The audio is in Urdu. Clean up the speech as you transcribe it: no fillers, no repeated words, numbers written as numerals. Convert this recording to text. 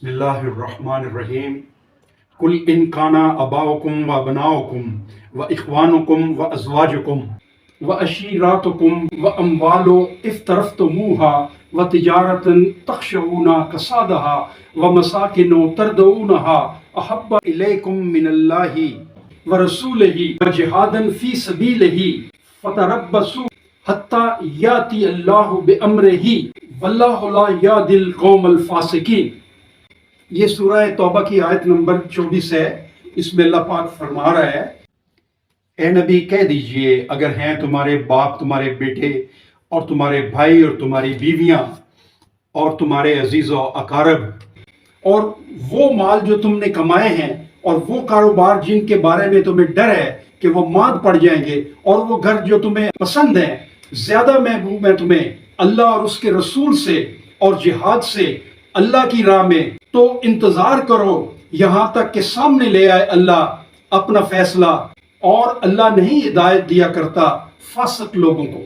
بسم اللہ الرحمن الرحیم قل ان کانا اباؤکم و ابناؤکم و اخوانکم و ازواجکم و عشیراتکم و اموال افترفتموها و تجارت تخشون کسادها و مساکن ترضونها احب الیکم من اللہ و رسولہ و جہاد فی سبیلہ فتربصوا حتی یاتی اللہ بامرہ واللہ لا یہدی القوم الفاسقین۔ یہ سورہ توبہ کی آیت نمبر 24 ہے۔ اس میں اللہ پاک فرما رہا ہے، اے نبی کہہ دیجئے اگر ہیں تمہارے باپ، تمہارے بیٹے اور تمہارے بھائی اور تمہاری بیویاں اور تمہارے عزیز و اقارب اور وہ مال جو تم نے کمائے ہیں اور وہ کاروبار جن کے بارے میں تمہیں ڈر ہے کہ وہ ماند پڑ جائیں گے اور وہ گھر جو تمہیں پسند ہیں، زیادہ محبوب ہے تمہیں اللہ اور اس کے رسول سے اور جہاد سے اللہ کی راہ میں، تو انتظار کرو یہاں تک کہ سامنے لے آئے اللہ اپنا فیصلہ، اور اللہ نہیں ہدایت دیا کرتا فاسق لوگوں کو۔